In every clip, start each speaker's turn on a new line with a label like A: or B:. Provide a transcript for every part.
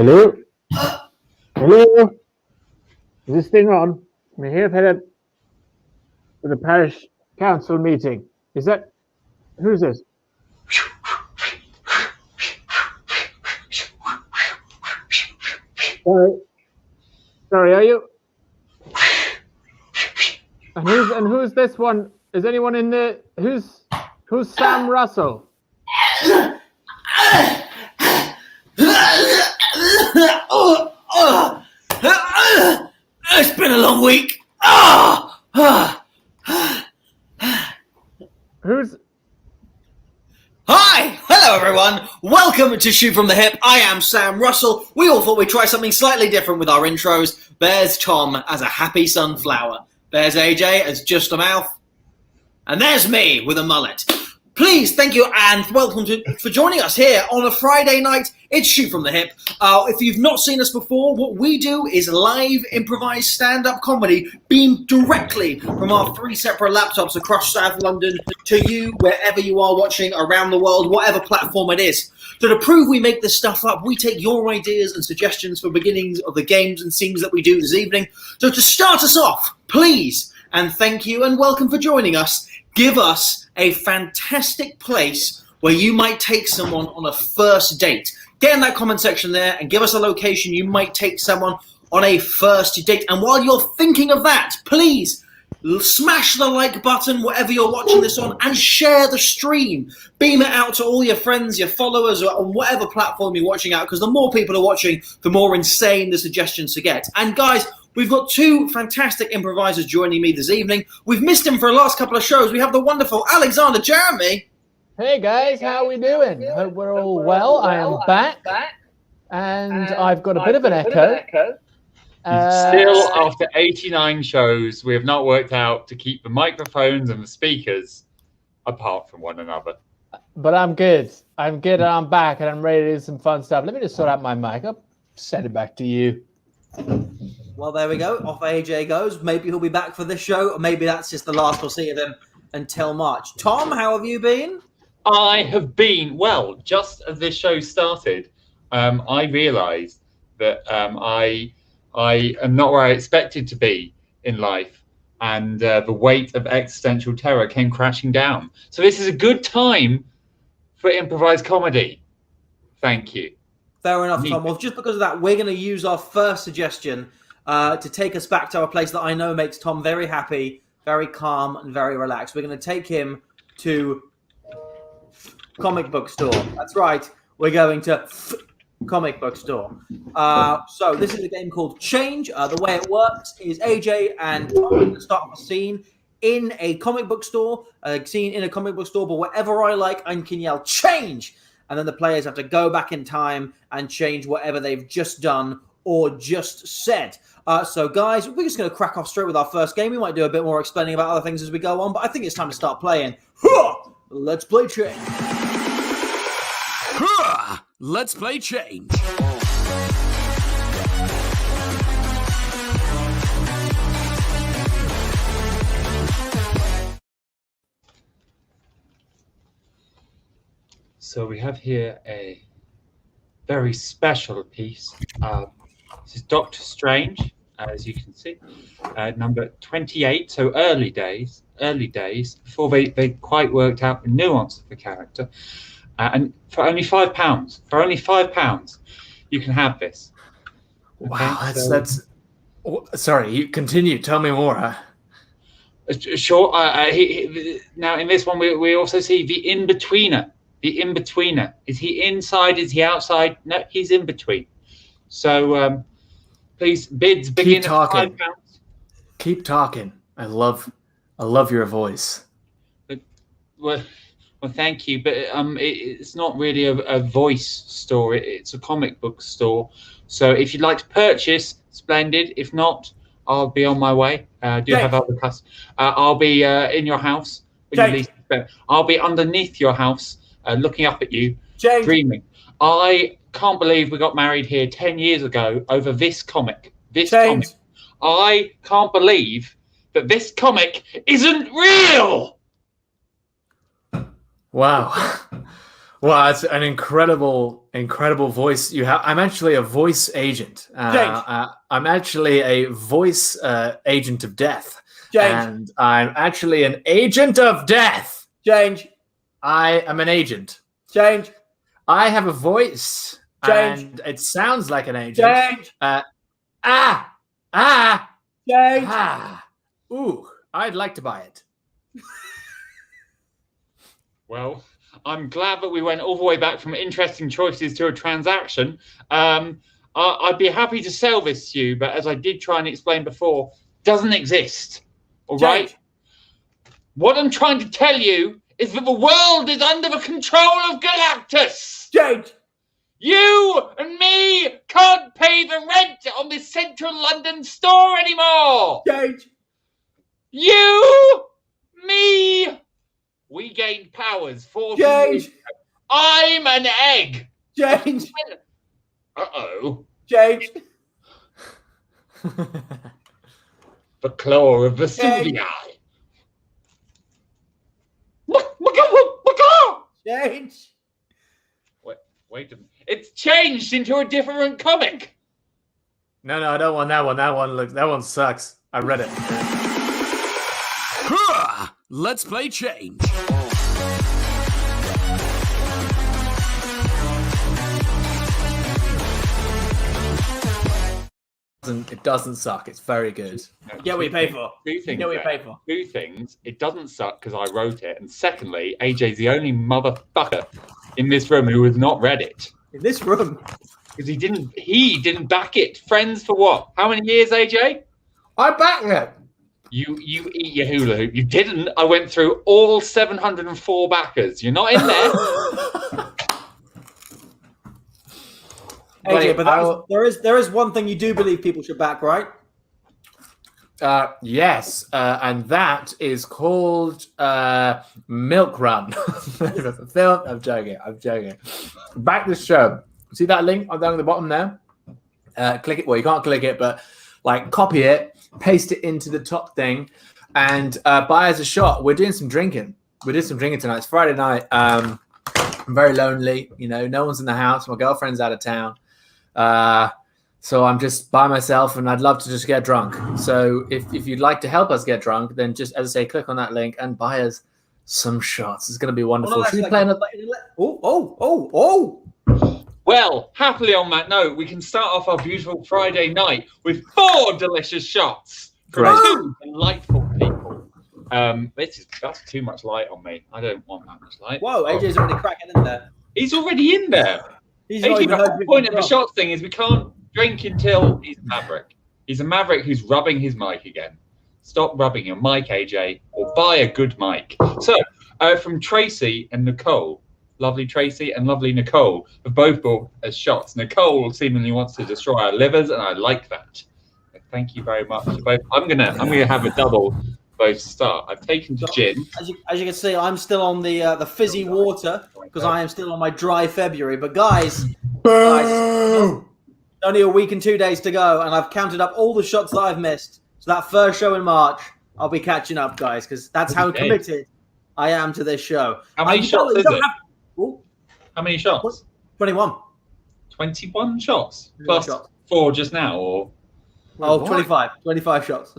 A: Hello? Hello? Is this thing on? We're here for the parish council meeting. Is that... Who's this? Sorry, are you... And who's this one? Is anyone in the... Who's Sam Russell?
B: It's been a long week.
A: Who's...
B: Hi! Hello everyone! Welcome to Shoot From The Hip. I am Sam Russell. We all thought we'd try something slightly different with our intros. There's Tom as a happy sunflower. There's AJ as just a mouth. And there's me with a mullet. Please, thank you, and welcome for joining us here on a Friday night. It's Shoot From The Hip. If you've not seen us before, what we do is live improvised stand-up comedy beamed directly from our 3 separate laptops across South London to you, wherever you are watching around the world, whatever platform it is. So to prove we make this stuff up, we take your ideas and suggestions for beginnings of the games and scenes that we do this evening. So to start us off, please, and thank you, and welcome for joining us, give us a fantastic place where you might take someone on a first date. Get in that comment section there and give us a location you might take someone on a first date. And while you're thinking of that, please smash the like button, whatever you're watching this on, and share the stream. Beam it out to all your friends, your followers, or on whatever platform you're watching out, because the more people are watching, the more insane the suggestions to get. And guys, we've got 2 fantastic improvisers joining me this evening. We've missed him for the last couple of shows. We have the wonderful Alexander Jeremy.
A: Hey guys, how are we doing? Hope we're all well. I am back. And I've got a bit of an echo.
C: Still, after 89 shows, we have not worked out to keep the microphones and the speakers apart from one another.
A: But I'm good. I'm good and I'm back and I'm ready to do some fun stuff. Let me just sort out my mic. I'll send it back to you.
B: Well, there we go. Off AJ goes. Maybe he'll be back for this show, or maybe that's just the last we'll see of him until March. Tom, how have you been?
C: I have been, well, just as this show started, I realised that I am not where I expected to be in life, and the weight of existential terror came crashing down. So this is a good time for improvised comedy. Thank you.
B: Fair enough, Tom. Well, just because of that, we're going to use our first suggestion to take us back to a place that I know makes Tom very happy, very calm, and very relaxed. We're going to take him to comic book store. That's right. We're going to comic book store. So this is a game called Change. The way it works is AJ and Tom are going to start a scene in a comic book store, but whatever I like, I can yell change. And then the players have to go back in time and change whatever they've just done or just said. So, guys, we're just going to crack off straight with our first game. We might do a bit more explaining about other things as we go on, but I think it's time to start playing. Let's play Change.
D: Let's play Change.
C: So we have here a very special piece. This is Doctor Strange, as you can see, number 28. So early days, before they quite worked out the nuance of the character. And for only £5, you can have this. Okay?
D: Wow, that's. Sorry, you continue. Tell me more.
C: Sure. Now in this one, we also see the in-betweener. The in-betweener. Is he inside? Is he outside? No, he's in between. So please, bids begin at £5.
D: Keep talking. I love your voice.
C: Well, thank you. But it's not really a voice store. It's a comic book store. So if you'd like to purchase, splendid. If not, I'll be on my way. Do you have other customers? I'll be in your house. I'll be underneath your house. Looking up at you, dreaming. I can't believe we got married here 10 years ago over this comic. Comic. I can't believe that this comic isn't real.
D: Wow. Well, it's an incredible voice you have. I'm actually a voice agent. I'm actually a voice agent of death. And I'm actually an agent of death. I am an agent. I have a voice. And it sounds like an agent. Ooh, I'd like to buy it.
C: Well, I'm glad that we went all the way back from interesting choices to a transaction. I'd be happy to sell this to you, but as I did try and explain before, doesn't exist. All right? What I'm trying to tell you is that the world is under the control of Galactus. You and me can't pay the rent on this central London store anymore. You, me, we gained powers 40 years ago. I'm an egg. Uh-oh. The claw of Vesuvii. Wait a minute. It's changed into a different comic.
D: No, I don't want that one. That one sucks. I read it.
E: Let's play change.
D: It doesn't suck. It's very good.
A: Get what you pay for.
C: Two things.
A: Get what you pay for.
C: Two things. It doesn't suck because I wrote it. And secondly, AJ's the only motherfucker in this room who has not read it.
A: In this room?
C: Because he didn't back it. Friends for what? How many years, AJ?
D: I backed it.
C: You eat your hula hoop. You didn't. I went through all 704 backers. You're not in there.
A: AJ, but there is one thing you do believe people should back, right?
D: Yes, and that is called Milk Run. I'm joking. Back this show. See that link down at the bottom there? Click it. Well, you can't click it, but like copy it, paste it into the top thing, and buy us a shot. We're doing some drinking. We did some drinking tonight. It's Friday night. I'm very lonely. No one's in the house. My girlfriend's out of town. So I'm just by myself, and I'd love to just get drunk. So if you'd like to help us get drunk, then just, as I say, click on that link and buy us some shots. It's going to be wonderful. Should we play another?
C: Well, happily on that note, we can start off our beautiful Friday night with 4 delicious shots from 2 delightful people. That's too much light on me. I don't want that much light.
A: Whoa, AJ's already cracking in there.
C: He's already in there.
A: He's
C: AJ, the whole point of the shot thing is we can't drink until he's a maverick. He's a maverick who's rubbing his mic again. Stop rubbing your mic, AJ, or buy a good mic. So, from Tracy and Nicole, lovely Tracy and lovely Nicole, have both bought us shots. Nicole seemingly wants to destroy our livers, and I like that. Thank you very much. Both. I'm gonna have a double. Both start. I've taken to gin.
A: As you can see, I'm still on the fizzy water because I am still on my dry February. But guys, only a week and 2 days to go, and I've counted up all the shots that I've missed. So that first show in March, I'll be catching up, guys, because that's how committed I am to this show.
C: How many shots is it? How many shots?
A: 21.
C: 21 shots? Plus 4 just now, or?
A: Oh, 25. 25 shots.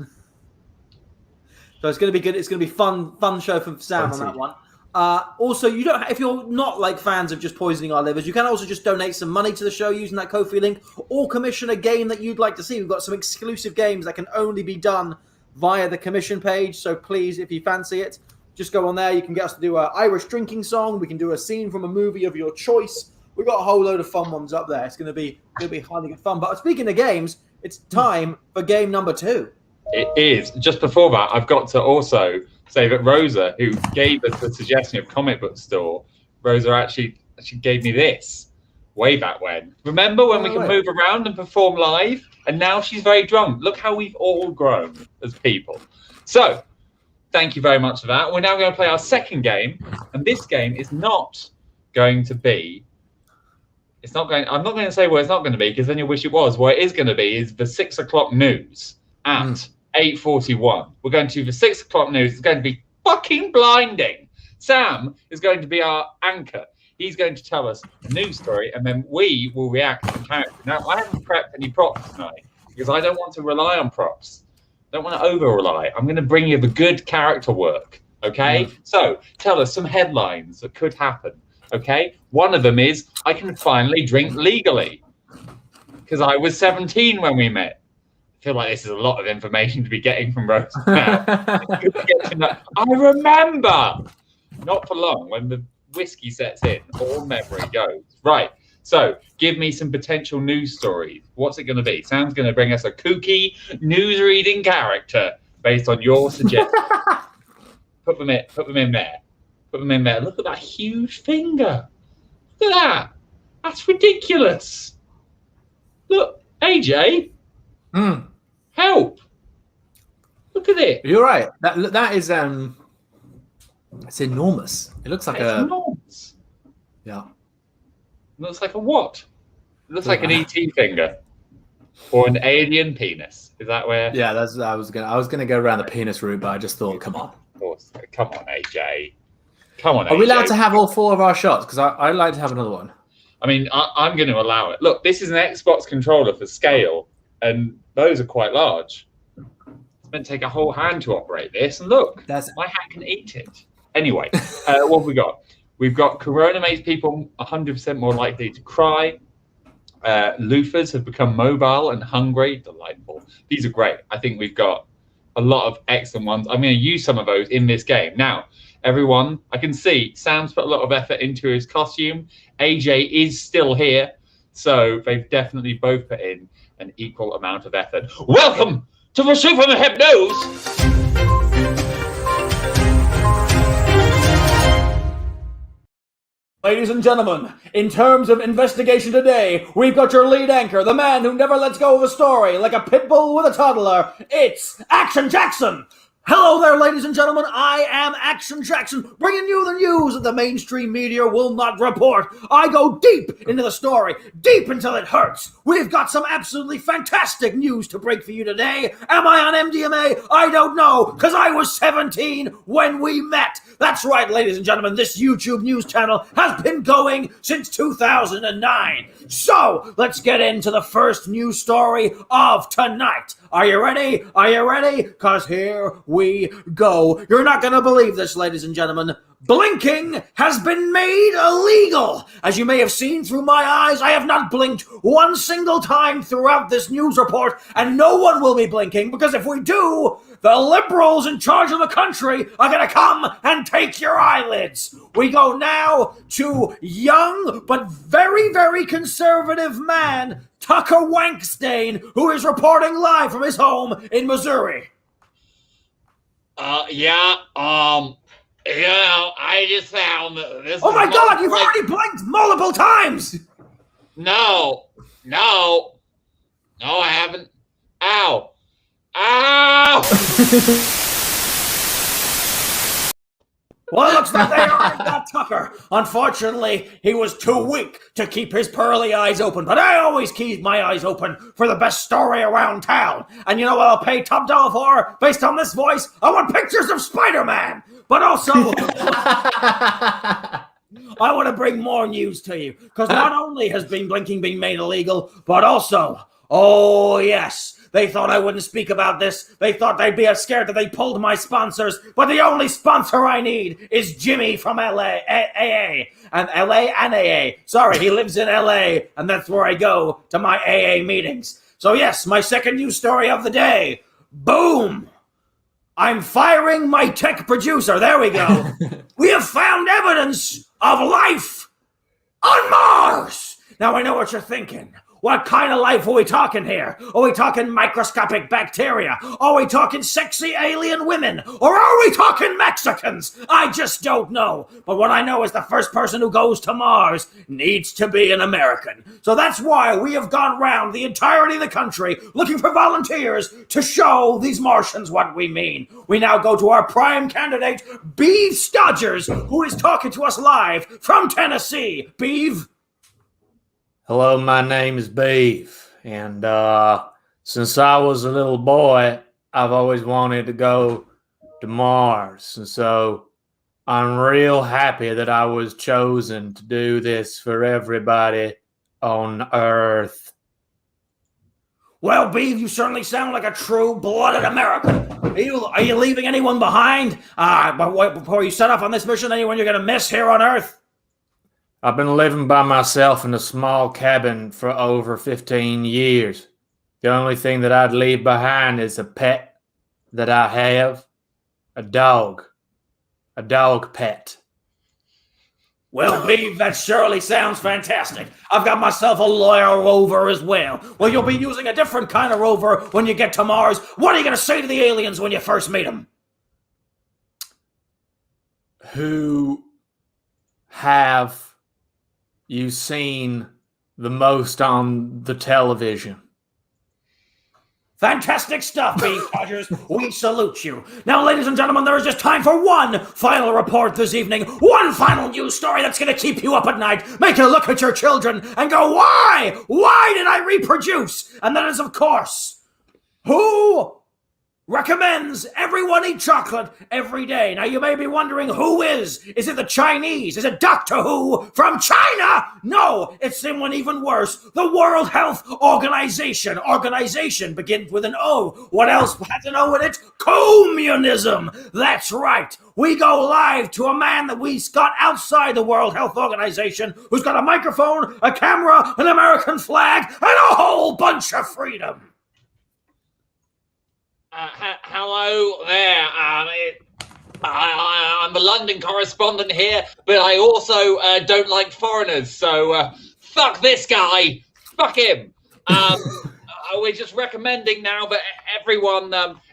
A: So it's going to be good. It's going to be fun show from Sam on that one. Also, if you're not like fans of just poisoning our livers, you can also just donate some money to the show using that Ko-fi link, or commission a game that you'd like to see. We've got some exclusive games that can only be done via the commission page. So please, if you fancy it, just go on there. You can get us to do an Irish drinking song. We can do a scene from a movie of your choice. We've got a whole load of fun ones up there. It's going to be highly good fun. But speaking of games, it's time for game number 2.
C: It is. Just before that, I've got to also say that Rosa, who gave us the suggestion of comic book store, Rosa actually gave me this way back when. Remember when we could move around and perform live? And now she's very drunk. Look how we've all grown as people. So, thank you very much for that. We're now going to play our second game. And this game is not going to be... I'm not going to say where it's not going to be, because then you'll wish it was. Where it is going to be is the 6 o'clock news at 8:41. We're going to the 6 o'clock news. It's going to be fucking blinding. Sam is going to be our anchor. He's going to tell us a news story, and then we will react in character. Now, I haven't prepped any props tonight because I don't want to rely on props. I don't want to over-rely. I'm going to bring you the good character work, okay? So, tell us some headlines that could happen, okay? One of them is, I can finally drink legally because I was 17 when we met. I feel like this is a lot of information to be getting from Rose now. I remember! Not for long. When the whiskey sets in, all memory goes. Right. So, give me some potential news stories. What's it going to be? Sam's going to bring us a kooky news-reading character based on your suggestion. Put them in there. Put them in there. Look at that huge finger. Look at that. That's ridiculous. Look, AJ. Help. Look at it.
D: You're right. That is it's enormous. It looks like
C: enormous.
D: Yeah.
C: Looks like a what? It looks like an ET finger. Or an alien penis. Is that where?
D: Yeah, I was gonna go around the penis route, but I just thought, come on.
C: Of course. Come on, AJ. Come on, AJ.
D: Are we allowed to have all 4 of our shots? Because I'd like to have another one.
C: I mean, I'm going to allow it. Look, this is an Xbox controller for scale, and those are quite large. It's meant to take a whole hand to operate this, and look, my hand can eat it. Anyway, what have we got? We've got Corona makes people 100% more likely to cry. Loofers have become mobile and hungry. Delightful. These are great. I think we've got a lot of excellent ones. I'm going to use some of those in this game. Now, everyone, I can see Sam's put a lot of effort into his costume. AJ is still here. So they've definitely both put in an equal amount of effort. Welcome to the Shoot from the Hip News.
A: Ladies and gentlemen, in terms of investigation today, we've got your lead anchor, the man who never lets go of a story, like a pit bull with a toddler. It's Action Jackson! Hello there, ladies and gentlemen. I am Action Jackson, bringing you the news that the mainstream media will not report. I go deep into the story, deep until it hurts. We've got some absolutely fantastic news to break for you today. Am I on MDMA? I don't know, because I was 17 when we met. That's right, ladies and gentlemen, this YouTube news channel has been going since 2009. So, let's get into the first news story of tonight. Are you ready? Are you ready? Because here we go. You're not going to believe this, ladies and gentlemen. Blinking has been made illegal. As you may have seen through my eyes, I have not blinked one single time throughout this news report, and no one will be blinking, because if we do, the liberals in charge of the country are going to come and take your eyelids. We go now to young but very, very conservative man, Tucker Wankstein, who is reporting live from his home in Missouri.
C: I just found this.
A: Oh my God, you've already blinked multiple times!
C: No, I haven't. Ow!
A: Well, it looks like they already got Tucker. Unfortunately, he was too weak to keep his pearly eyes open, but I always keep my eyes open for the best story around town. And you know what I'll pay top dollar for based on this voice? I want pictures of Spider-Man, but also I want to bring more news to you, because not only has blinking been made illegal, but also, oh yes, they thought I wouldn't speak about this. They thought they'd be scared that they pulled my sponsors. But the only sponsor I need is Jimmy from LA, AA. And LA and AA. Sorry, he lives in LA, and that's where I go to my AA meetings. So yes, my second news story of the day. Boom! I'm firing my tech producer. There we go. We have found evidence of life on Mars. Now I know what you're thinking. What kind of life are we talking here? Are we talking microscopic bacteria? Are we talking sexy alien women? Or are we talking Mexicans? I just don't know. But what I know is the first person who goes to Mars needs to be an American. So that's why we have gone round the entirety of the country looking for volunteers to show these Martians what we mean. We now go to our prime candidate, Beeve Stodgers, who is talking to us live from Tennessee. Beeve?
D: Hello, my name is Beef, and since I was a little boy, I've always wanted to go to Mars, and so I'm real happy that I was chosen to do this for everybody on Earth.
A: Well, Beeve, you certainly sound like a true-blooded American. Are you leaving anyone behind? Before you set off on this mission, anyone you're going to miss here on Earth?
D: I've been living by myself in a small cabin for over 15 years. The only thing that I'd leave behind is a pet that I have, a dog pet.
A: Well, Beeve, that surely sounds fantastic. I've got myself a loyal rover as well. Well, you'll be using a different kind of rover when you get to Mars. What are you going to say to the aliens when you first meet them?
D: Who have you seen the most on the television?
A: Fantastic stuff, Beeve Rogers. We salute you. Now, ladies and gentlemen, there is just time for one final report this evening. One final news story that's going to keep you up at night, make you look at your children and go, why? Why did I reproduce? And that is, of course, who recommends everyone eat chocolate every day? Now, you may be wondering, who is? Is it the Chinese? Is it Doctor Who from China? No, it's someone even worse. The World Health Organization. Organization begins with an O. What else has an O in it? Communism. That's right. We go live to a man that we got outside the World Health Organization, who's got a microphone, a camera, an American flag, and a whole bunch of freedom.
C: Hello there. I'm the London correspondent here, but I also don't like foreigners. So fuck this guy. Fuck him. We're just recommending now that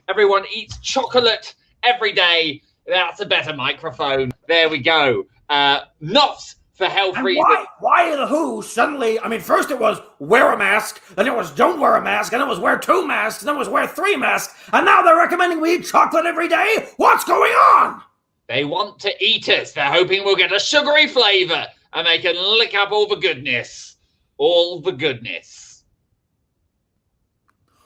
C: everyone eats chocolate every day. That's a better microphone. There we go. Not for health reasons.
A: Why the Who suddenly, first it was wear a mask, then it was don't wear a mask, then it was wear 2 masks, then it was wear 3 masks, and now they're recommending we eat chocolate every day? What's going on?
C: They want to eat us. They're hoping we'll get a sugary flavor and they can lick up all the goodness. All the goodness.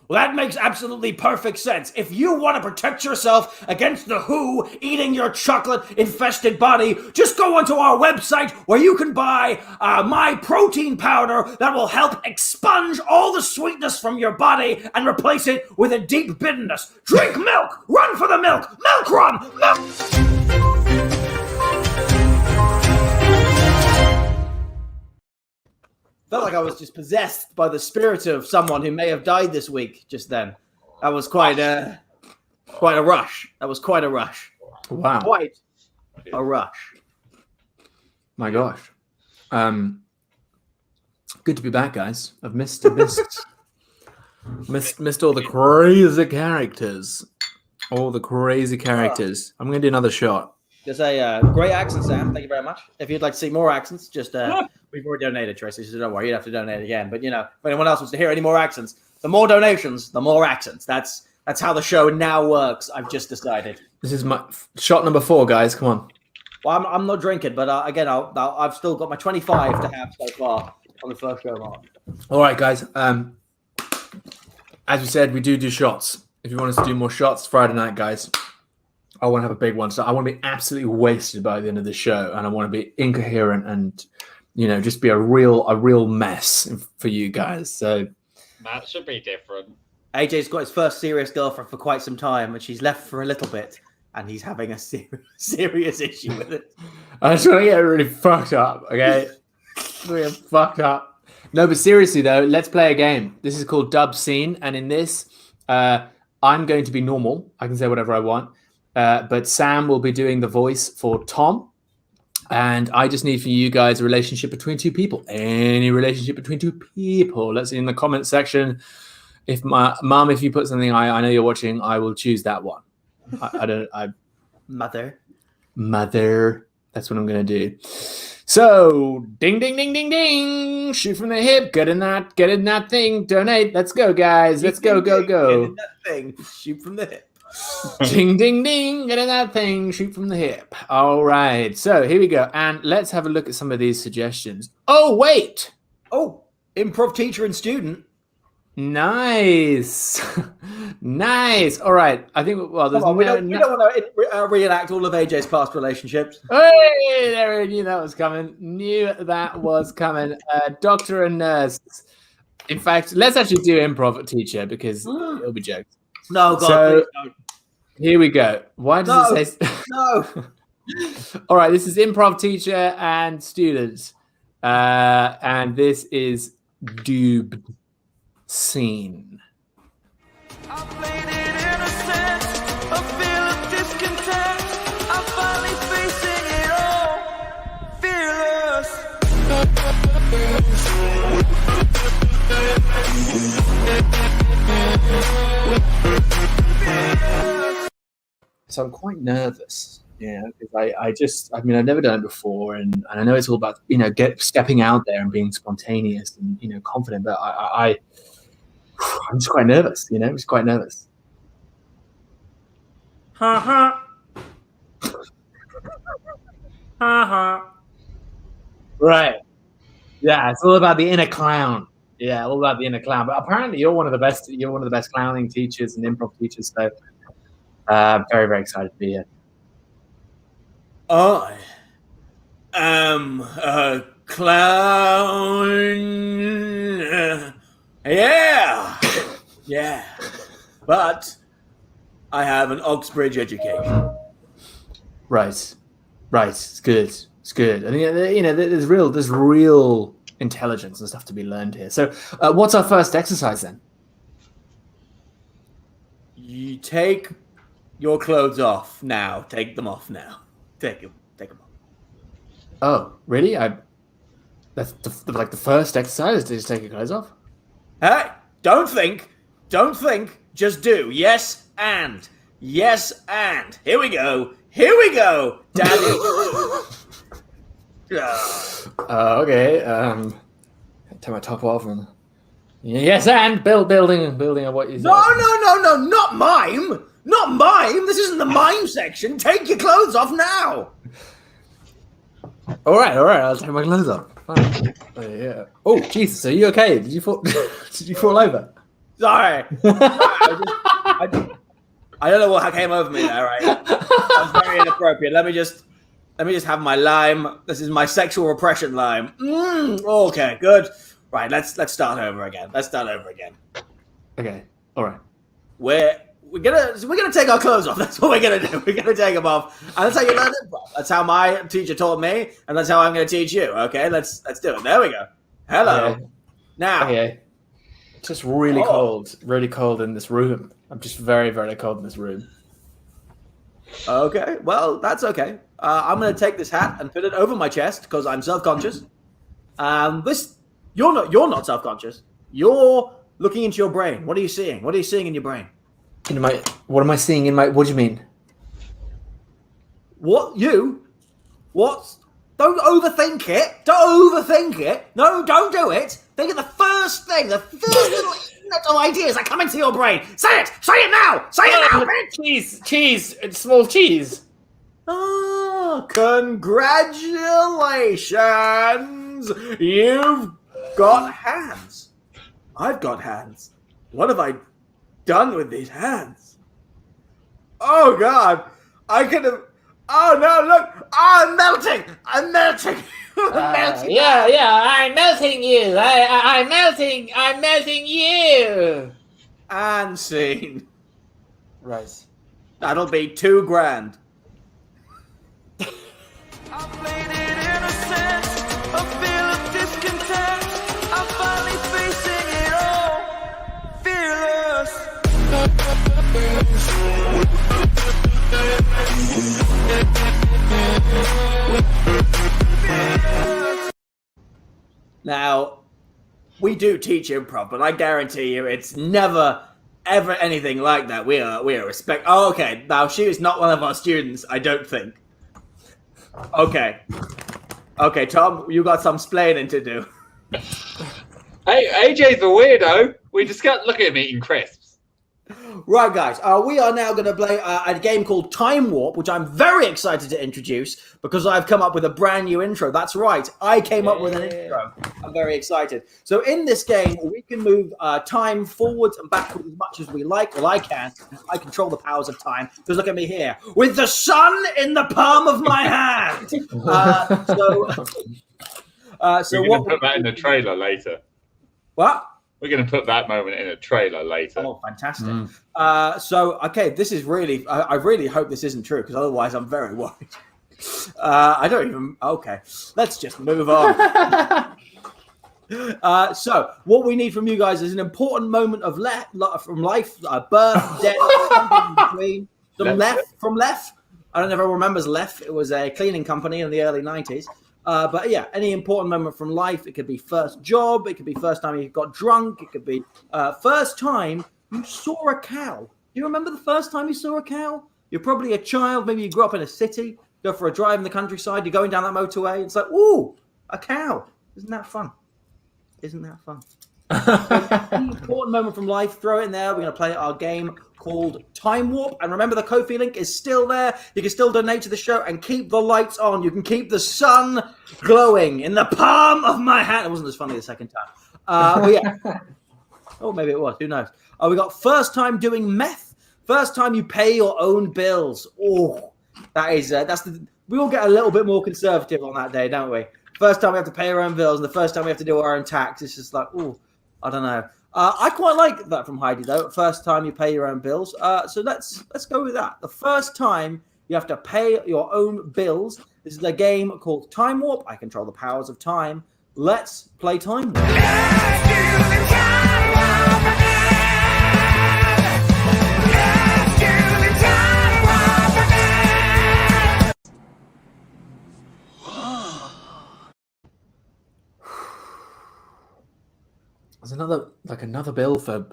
A: Well, that makes absolutely perfect sense. If you want to protect yourself against the Who eating your chocolate-infested body, just go onto our website where you can buy my protein powder that will help expunge all the sweetness from your body and replace it with a deep bitterness. Drink milk! Run for the milk! Milk run! Milk! Felt like I was just possessed by the spirit of someone who may have died this week just then. That was quite a rush. That was quite a rush.
D: Wow.
A: Quite a rush.
D: My gosh. Good to be back, guys. I've missed missed all the crazy characters. All the crazy characters. I'm going to do another shot.
A: Just a great accent, Sam. Thank you very much. If you'd like to see more accents, just we've already donated, Tracy, so don't worry, you'd have to donate again. But if anyone else wants to hear any more accents, the more donations, the more accents. That's how the show now works. I've just decided.
D: This is my shot number 4, guys. Come on.
A: Well, I'm not drinking, but again, I've still got my 25 to have so far on the first show mark.
D: All right, guys. As we said, we do shots. If you want us to do more shots, Friday night, guys. I want to have a big one. So I want to be absolutely wasted by the end of the show, and I want to be incoherent and, just be a real mess for you guys. So
C: That should be different.
A: AJ's got his first serious girlfriend for quite some time, and she's left for a little bit, and he's having a serious issue with it.
D: I just want to get really fucked up, okay? Really fucked up. No, but seriously though, let's play a game. This is called Dub Scene, and in this, I'm going to be normal. I can say whatever I want. But Sam will be doing the voice for Tom. And I just need for you guys a relationship between 2 people. Any relationship between 2 people. Let's see in the comment section. If Mom, if you put something I know you're watching, I will choose that one.
A: Mother.
D: That's what I'm going to do. So, ding, ding, ding, ding, ding. Shoot from the hip. Get in that thing. Donate. Let's go, guys. Let's go.
A: Get in that thing. Shoot from the hip.
D: Ding, ding, ding. Get in that thing. Shoot from the hip. All right. So here we go. And let's have a look at some of these suggestions. Oh, wait.
A: Oh, improv teacher and student.
D: Nice. Nice. All right. I think. Well, there's
A: we don't want to reenact all of AJ's past relationships.
D: Hey, there! I knew that was coming. Doctor and nurse. In fact, let's actually do improv teacher because it'll be jokes.
A: No, God.
D: So
A: don't.
D: here we go. Why does it say?
A: No.
D: All right. This is improv teacher and students, and this is dubed scene.
F: I played it innocent, a feel of discontent. I'm finally facing it all, fearless.
D: So I'm quite nervous, because I've never done it before, and I know it's all about stepping out there and being spontaneous and confident, but I'm just quite nervous, I'm just quite nervous.
A: Ha ha. Ha ha.
D: Right. Yeah, it's all about the inner clown. Yeah, all about the inner clown. But apparently you're one of the best clowning teachers and improv teachers, so I'm very, very excited to be here.
A: I am a clown. Yeah. But I have an Oxbridge education.
D: Right. It's good. I think there's real intelligence and stuff to be learned here. So, what's our first exercise then?
A: You take your clothes off now. Take them off now. Take them off.
D: Oh, really? That's the first exercise is to just take your clothes off.
A: Hey, don't think. Just do. Yes, and. Here we go. Daddy.
D: Okay. Take my top off and. Yes, and building on what you said.
A: No, not mime. This isn't the mime section. Take your clothes off now.
D: All right. I'll take my clothes off. Fine. Yeah. Oh, Jesus, are you okay? Did you fall? Did you fall over?
A: Sorry. I don't know what came over me there. Right? That was very inappropriate. Let me just have my lime. This is my sexual repression lime. Okay, good. Right, let's start over again.
D: Okay. All right.
A: We're gonna take our clothes off. That's what we're gonna do. We're gonna take them off, and that's how you learn improv. That's how my teacher taught me, and that's how I'm gonna teach you. Okay, let's do it. There we go. Hello.
D: Okay.
A: Now.
D: Okay. It's just really cold in this room. I'm just very, very cold in this room.
A: Okay, well, that's okay. I'm going to take this hat and put it over my chest because I'm self-conscious. You're not self-conscious. You're looking into your brain. What are you seeing? What are you seeing in your brain?
D: What am I seeing in my? What do you mean?
A: What? Don't overthink it. No, don't do it. Think of the first little ideas that come into your brain. Say it now, bitch.
D: Cheese, small cheese.
A: Oh, congratulations! You've got hands. I've got hands. What have I done with these hands? Oh, God. I could have... Oh, no, look. I'm melting. I'm melting.
D: Yeah. I'm melting you. I'm melting you.
A: And scene.
D: Right.
A: That'll be $2,000.
F: I played it innocent, a feel of discontent. I'm finally facing it all, fearless.
A: Now, we do teach improv, but I guarantee you it's never, ever anything like that. We are respect... Oh, okay. Now, she is not one of our students, I don't think. Okay, Tom, you got some splaining to do.
C: Hey, AJ's a weirdo. We just got look at him eating crisps.
A: Right, guys, we are now going to play a game called Time Warp, which I'm very excited to introduce because I've come up with a brand new intro. That's right, I came up with an intro. I'm very excited. So in this game, we can move time forwards and backwards as much as we like. Well, I can. I control the powers of time. Because look at me here, with the sun in the palm of my hand. So
C: we're going to put that in the trailer later.
A: What?
C: We're going to put that moment in a trailer later.
A: Oh, fantastic. Okay, this is really... I really hope this isn't true, because otherwise I'm very worried. I don't even... Okay, let's just move on. So, what we need from you guys is an important moment of from life, birth, death, something in between. From Lef. I don't know if everyone remembers Lef. It was a cleaning company in the early 90s. But yeah, any important moment from life. It could be first job. It could be first time you got drunk. It could be first time you saw a cow. Do you remember the first time you saw a cow? You're probably a child. Maybe you grew up in a city. Go for a drive in the countryside. You're going down that motorway. It's like, ooh, a cow. Isn't that fun? Isn't that fun? Any important moment from life, throw it in there. We're going to play our game called Time Warp. And remember, the Ko-fi link is still there. You can still donate to the show and keep the lights on. You can keep the sun glowing in the palm of my hand. It wasn't as funny the second time. But yeah. Oh, maybe it was. Who knows? We got first time doing meth. First time you pay your own bills. Oh, we all get a little bit more conservative on that day, don't we? First time we have to pay our own bills, and the first time we have to do our own tax. It's just like, oh, I don't know. I quite like that from Heidi, though. First time you pay your own bills. So let's go with that. The first time you have to pay your own bills. This is a game called Time Warp. I control the powers of time. Let's play Time Warp.
F: Let's do the Time Warp again. Let's do the Time Warp again.
D: There's another bill for,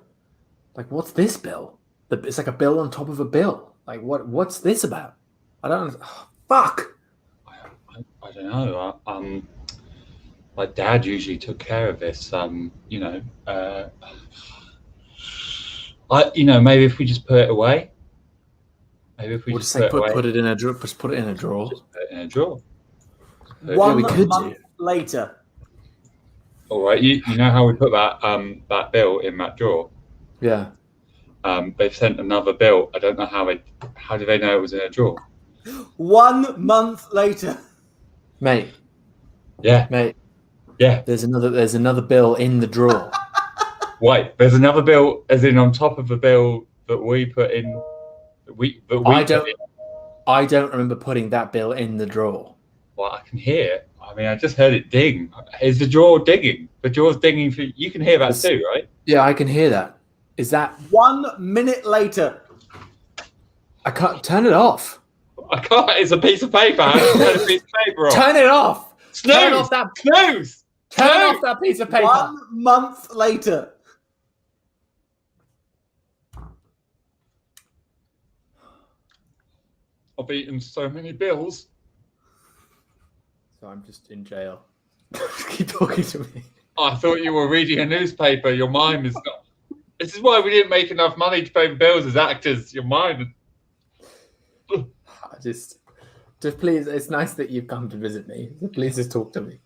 D: what's this bill? It's like a bill on top of a bill. What's this about? I don't. Fuck.
C: I don't know. My dad usually took care of this. Maybe if we just put it away. Maybe if we just
D: put it in a drawer. Just put it in a drawer.
C: Just put it in a drawer.
A: 1 month later.
C: All right, you know how we put that bill in that drawer?
D: Yeah.
C: They've sent another bill. I don't know how do they know it was in a drawer?
A: 1 month later.
D: Mate.
C: Yeah.
D: Mate.
C: Yeah.
D: There's another bill in the drawer.
C: Wait, there's another bill as in on top of the bill that we put in
D: I don't remember putting that bill in the drawer.
C: Well, I can hear it. I mean, I just heard it ding. Is the drawer digging? The drawer's dinging for you. Can hear that too, right?
D: Yeah, I can hear that. Is that
A: 1 minute later?
D: I can't turn it off.
C: I can't. It's a piece of paper. I have to turn a piece of paper off.
D: Turn it off.
C: Snooze.
D: Turn off that.
C: Snooze.
D: Turn off that piece of paper.
A: 1 month later.
C: I've eaten so many bills.
D: So I'm just in jail. Keep talking to me.
C: I thought you were reading a newspaper. Your mind is not. This is why we didn't make enough money to pay bills as actors. Your mind.
D: Just please. It's nice that you've come to visit me. Please just talk to me.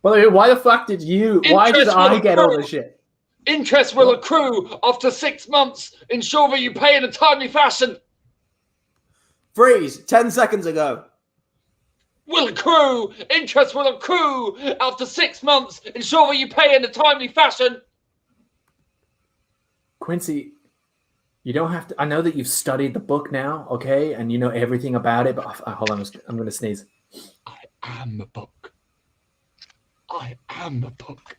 D: By the way, why the fuck did you? Why did I get all this shit?
C: Interest will accrue after 6 months. Ensure that you pay in a timely fashion.
A: Freeze. 10 seconds ago.
C: Will accrue. Interest will accrue after 6 months. Ensure that you pay in a timely fashion.
D: Quincy, you don't have to. I know that you've studied the book now, okay, and you know everything about it. But hold on, I'm going to sneeze.
C: I am the book. I am the book.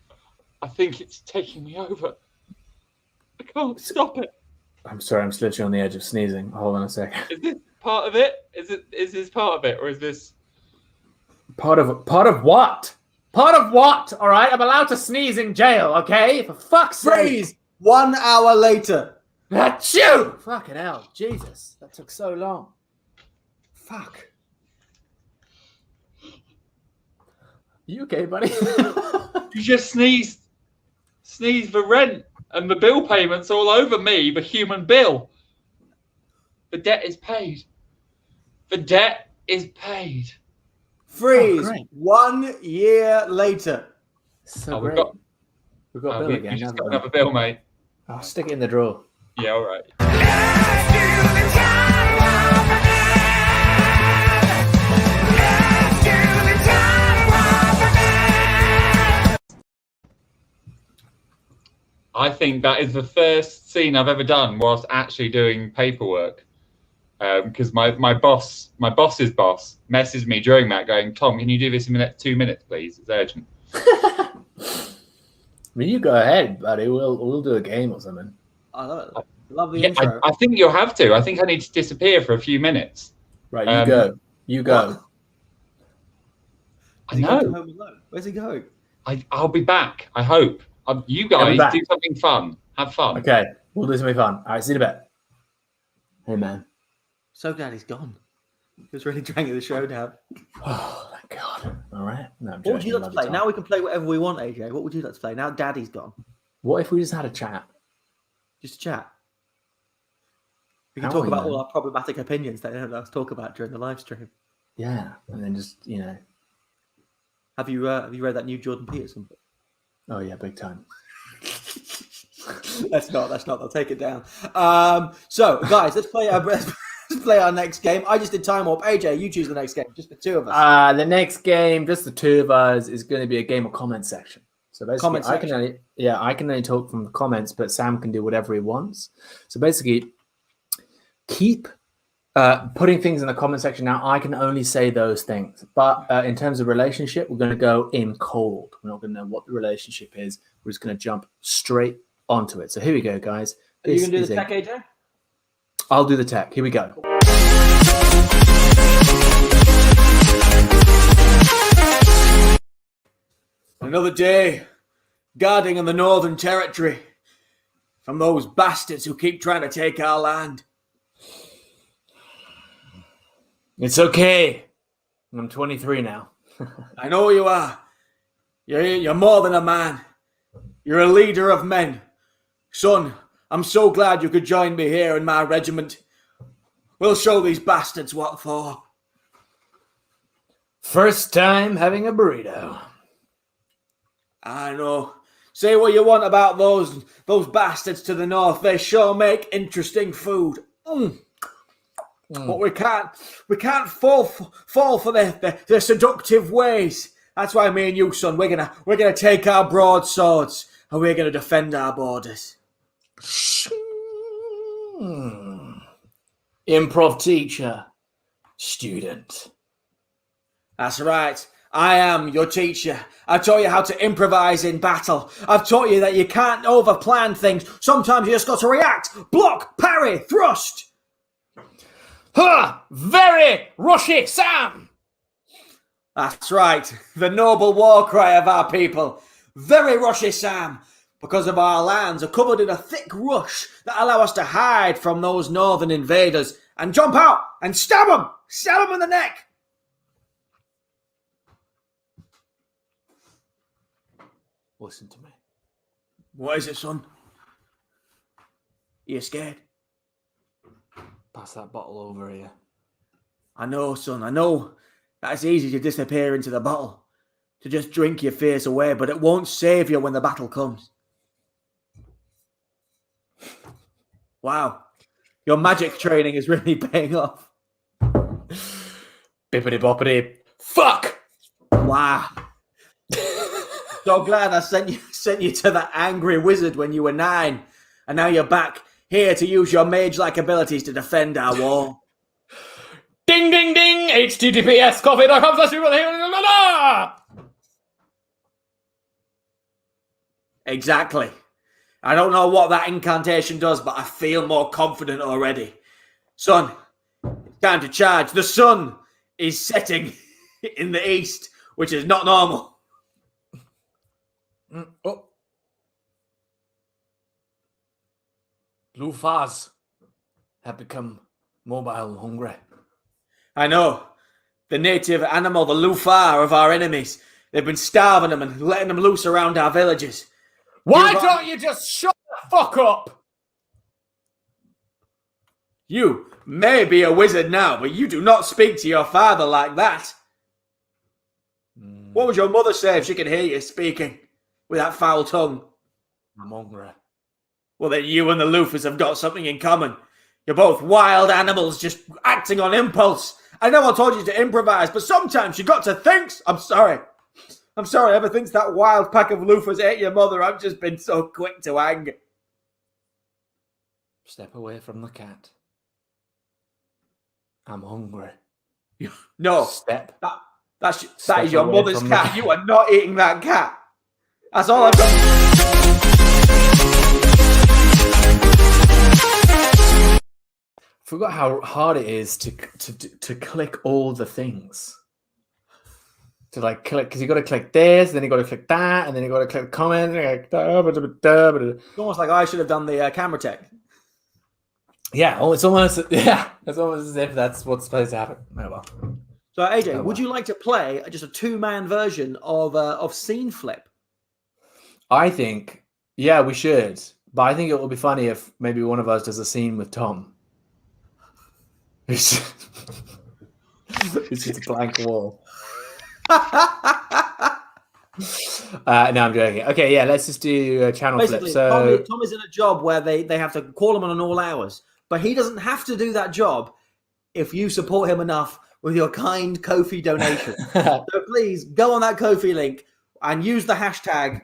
C: I think it's taking me over. I can't stop it.
D: I'm sorry, I'm literally on the edge of sneezing. Hold on a second.
C: Is this part of it? Is this part of it, or is this
D: part of what? Part of what? All right, I'm allowed to sneeze in jail, okay? For fuck's sake.
A: Freeze. 1 hour later.
D: Achoo! Fucking hell, Jesus, that took so long. Fuck. You okay, buddy?
C: You just sneezed. Sneeze for rent. And the bill payment's all over me, the human bill. The debt is paid. The debt is paid.
A: Freeze.
D: great.
A: 1 year later.
D: So
C: we've
D: great.
C: got-
D: We've got a bill
C: we
D: again.
C: just
D: haven't
C: got
D: we?
C: another bill, mate.
D: I'll stick it in the drawer.
C: Yeah, all right. I think that is the first scene I've ever done whilst actually doing paperwork. Because my boss's boss messaged me during that going, Tom, can you do this in the next 2 minutes, please? It's urgent.
D: I mean, you go ahead, buddy. We'll do a game or something.
A: I love it. Love the
C: Yeah,
A: intro.
C: I think you'll have to. I think I need to disappear for a few minutes.
D: Right, you go. You go.
A: What?
C: I
A: Is he going to
C: know.
A: Home Alone? Where's he going?
C: I'll be back. I hope. You
D: I'll be
C: guys
D: back.
C: do something fun. Have fun.
D: Okay, we'll do something fun. All right, see you in a bit. Hey, man.
A: So glad he's gone. He was really dragging the show down.
D: Oh, thank God. All right. No, I'm
A: What would you
D: joking.
A: like to
D: Love
A: play?
D: you,
A: Now
D: Tom.
A: we can play whatever we want, AJ. What would you like to play? Now Daddy's gone.
D: What if we just had a chat?
A: Just chat. We can
D: How
A: talk
D: are we,
A: about
D: man?
A: all our problematic opinions that they don't let us talk about during the live stream.
D: Yeah, and then just
A: Have you read that new Jordan Peterson book?
D: Oh yeah, big time.
A: That's not. I'll take it down. So, guys, let's play our next game. I just did time warp. AJ, you choose the next game. Just the two of us.
D: The next game, just the two of us, is going to be a game of comment section. So basically,
A: Comment
D: I can only talk from the comments, but Sam can do whatever he wants. So basically, keep putting things in the comment section. Now, I can only say those things, but in terms of relationship, we're going to go in cold. We're not going to know what the relationship is. We're just going to jump straight onto it. So here we go, guys.
A: Are you
D: This
A: going to do
D: is
A: the
D: it.
A: tech, AJ?
D: I'll do the tech. Here we go.
A: Another day, guarding in the Northern Territory from those bastards who keep trying to take our land.
D: It's okay. I'm 23 now.
A: I know you are. You're more than a man. You're a leader of men. Son, I'm so glad you could join me here in my regiment. We'll show these bastards what for.
D: First time having a burrito.
A: I know. Say what you want about those bastards to the north. They sure make interesting food. But we can't fall for their seductive ways. That's why me and you, son, we're gonna take our broadswords and we're gonna defend our borders.
D: Improv teacher, student.
A: That's right. I am your teacher. I taught you how to improvise in battle. I've taught you that you can't overplan things. Sometimes you just got to react, block, parry, thrust.
D: Huh! Very rushy, Sam!
A: That's right. The noble war cry of our people. Very rushy, Sam. Because of our lands are covered in a thick rush that allow us to hide from those northern invaders and jump out and stab them. Stab them in the neck.
D: Listen to me.
A: What is it, son? Are you scared?
D: Pass that bottle over here.
A: I know, son. I know that it's easy to disappear into the bottle, to just drink your fears away, but it won't save you when the battle comes. Wow. Your magic training is really paying off.
D: Bippity boppity. Fuck!
A: Wow. So glad I sent you to that angry wizard when you were 9. And now you're back here to use your mage-like abilities to defend our war.
D: Ding, ding, ding! HTTPS coffee.com/people.
A: Exactly. I don't know what that incantation does, but I feel more confident already. Son, it's time to charge. The sun is setting in the east, which is not normal.
D: Oh. Loofahs have become mobile and hungry.
A: I know. The native animal, the loofah of our enemies. They've been starving them and letting them loose around our villages.
D: Why
A: You've got-
D: don't you just shut the fuck up! You may be a wizard now, but you do not speak to your father like that. What would your mother say if she could hear you speaking with that foul tongue?
E: I'm hungry.
D: Well, then you and the Lufus have got something in common. You're both wild animals just acting on impulse. I know I told you to improvise, but sometimes you got to think. I'm sorry. Ever since that wild pack of Lufus ate your mother, I've just been so quick to anger.
E: Step away from the cat. I'm hungry.
D: No,
E: Step.
D: that
E: Step
D: is your
E: away
D: mother's
E: from the
D: cat.
E: cat.
D: You are not eating that cat. That's all I've got.
E: Forgot how hard it is to click all the things. To like click, because you got to click this, then you got to click that, and then you got to click comment.
A: It's almost like I should have done the camera tech.
E: Yeah, it's almost as if that's what's supposed to happen. Oh well.
A: So AJ, would you like to play just a 2-man version of Scene Flip?
E: I think, yeah, we should. But I think it will be funny if maybe one of us does a scene with Tom. It's just a blank wall. No, I'm joking. Okay, yeah, let's just do a channel
A: Basically,
E: flip. So
A: Tom is in a job where they have to call him on all hours, but he doesn't have to do that job if you support him enough with your kind Ko-fi donation. So please go on that Ko-fi link and use the hashtag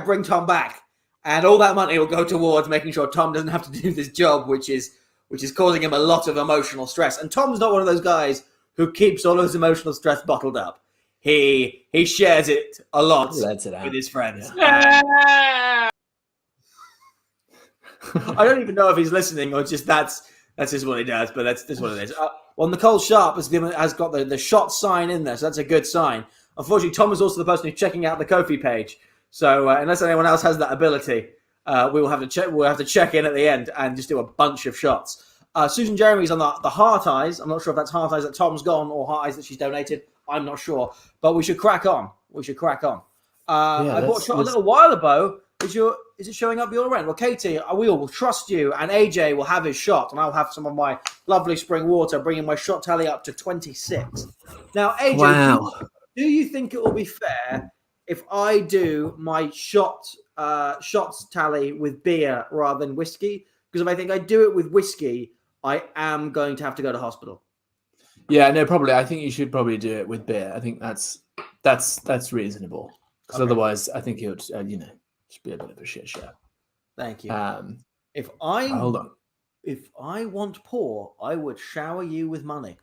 A: bring Tom back, and all that money will go towards making sure Tom doesn't have to do this job, which is causing him a lot of emotional stress. And Tom's not one of those guys who keeps all of his emotional stress bottled up. He shares it a lot with his friends. I don't even know if he's listening or just that's just what he does, but that's what it is. Well, Nicole Sharp has got the shot sign in there, so that's a good sign. Unfortunately, Tom is also the person who's checking out the Ko-fi page. So unless anyone else has that ability, we will have to check. We'll have to check in at the end and just do a bunch of shots. Susan Jeremy's on the heart eyes. I'm not sure if that's heart eyes that Tom's gone or heart eyes that she's donated. I'm not sure, but we should crack on. I bought a shot a little while ago. Is it showing up your end? Well, Katie, we all will trust you, and AJ will have his shot, and I'll have some of my lovely spring water, bringing my shot tally up to 26. Now, AJ, do you think it will be fair if I do my shots tally with beer rather than whiskey? Because if I think I do it with whiskey, I am going to have to go to hospital.
E: yeah, no, probably. I think you should probably do it with beer. I think that's reasonable. Because otherwise, I think it would, just be a bit of a shit show.
A: Thank you.
E: Hold on.
A: If I want poor, I would shower you with money.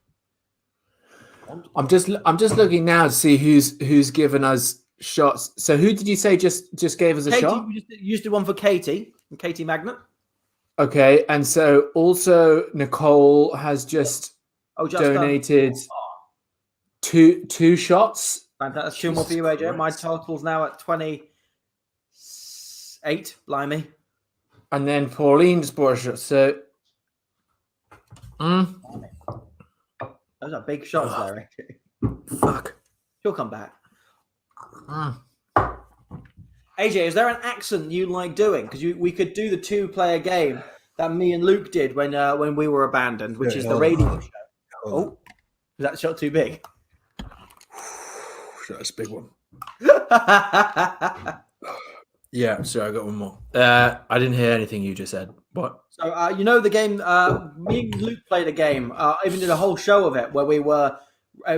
E: I'm just looking now to see who's given us shots. So who did you say just gave us a
A: Katie,
E: shot?
A: you just did one for Katie Magnet.
E: Okay, and so also Nicole has just donated two shots.
A: Fantastic. That's 2 more for you, AJ. My total's now at 28. Blimey.
E: And then Pauline's bought a shot. So
A: Those are big shots there, AJ.
E: fuck.
A: She'll come back. AJ, is there an accent you like doing? Because we could do the 2-player game that me and Luke did when we were abandoned, which is the radio show. Oh, is that shot too big?
E: That's a big one. Yeah, so I got one more. I didn't hear anything you just said. What?
A: So the game. Me and Luke played a game. I even did a whole show of it where it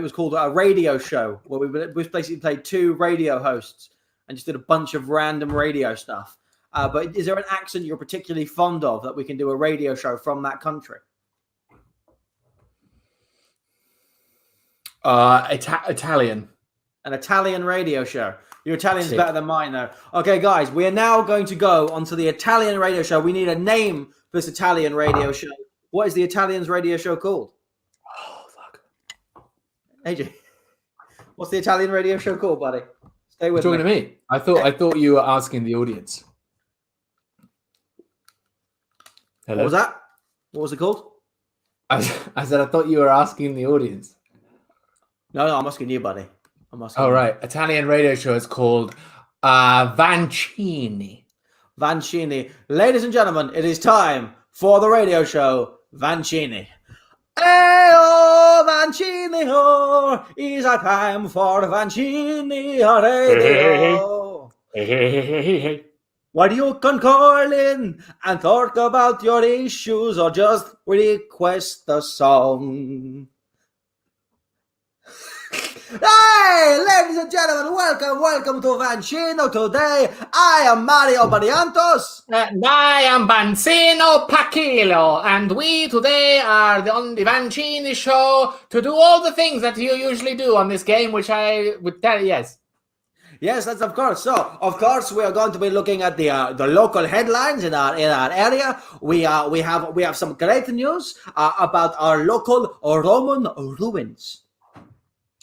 A: was called a radio show, where we basically played 2 radio hosts and just did a bunch of random radio stuff. But is there an accent you're particularly fond of that we can do a radio show from that country?
E: Italian.
A: An Italian radio show. Your Italian's better than mine, though. Okay, guys, we are now going to go onto the Italian radio show. We need a name for this Italian radio show. What is the Italian's radio show called?
E: Oh, fuck.
A: AJ, what's the Italian radio show called, buddy? Stay with
E: You're talking to me. I thought you were asking the audience. Hello?
A: What was that? What was it called?
E: I said I thought you were asking the audience.
A: No, I'm asking you, buddy.
E: Right. Italian radio show is called Vancini.
A: Vancini. Ladies and gentlemen, it is time for the radio show Vancini. Hey-oh, Vancini, oh, is a time for Vancini radio.
D: Hey.
A: Where you can call in and talk about your issues or just request a song. Hey, ladies and gentlemen, welcome to Vancino. Today, I am Mario Barrientos.
D: And I am Banzino Pacchillo, and we today are on the Vancini show to do all the things that you usually do on this game, which I would tell you, yes.
A: Yes, that's of course. So, of course, we are going to be looking at the local headlines in our area. We have some great news about our local Roman ruins.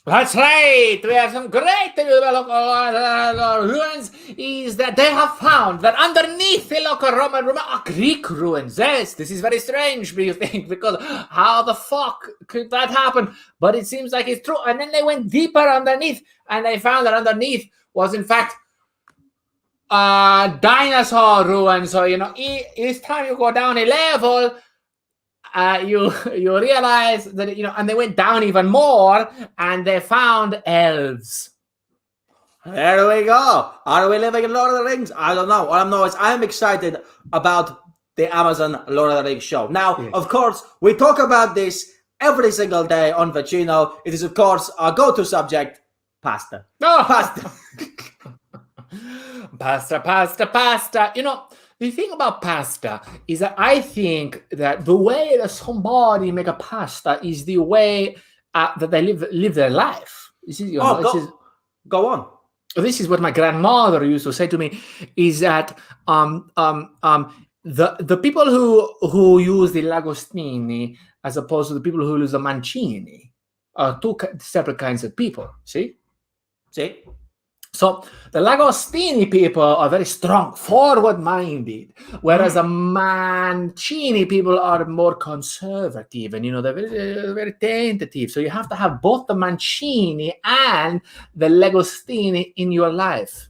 D: That's right. We have some great ruins. Is that they have found that underneath the local Roman Greek ruins. Yes, this is very strange. Do you think? Because how the fuck could that happen? But it seems like it's true. And then they went deeper underneath, and they found that underneath was in fact dinosaur ruins. So each time you go down a level, you realize that and they went down even more, and they found elves.
A: There we go. Are we living in Lord of the Rings? I don't know. All I know is I'm excited about the Amazon Lord of the Rings show. Now,
D: Yes.
A: Of course, we talk about this every single day on Vacino. It is, of course, our go-to subject, pasta.
D: No,
A: Pasta.
D: pasta. The thing about pasta is that I think that the way that somebody make a pasta is the way that they live their life.
A: Go on.
D: This is what my grandmother used to say to me: is that the people who use the Lagostini as opposed to the people who use the Mancini are two separate kinds of people. See. So the Lagostini people are very strong, forward-minded, whereas the Mancini people are more conservative, and they're very, very tentative. So you have to have both the Mancini and the Lagostini in your life.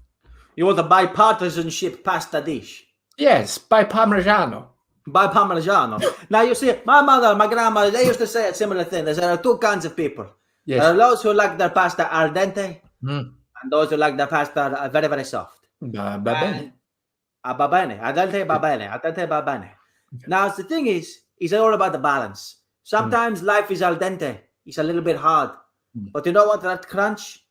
A: You want a bipartisanship pasta dish?
D: Yes, by Parmigiano.
A: By Parmigiano. Now, you see, my mother, my grandmother, they used to say a similar thing. There are two kinds of people.
D: Yes.
A: There are those who like their pasta al dente,
D: Mm.
A: and those who like their pasta very, very soft.
D: Va bene.
A: Va bene. Al dente va bene. Al dente va bene. Now, the thing is all about the balance. Sometimes life is al dente. It's a little bit hard. But you know what? That crunch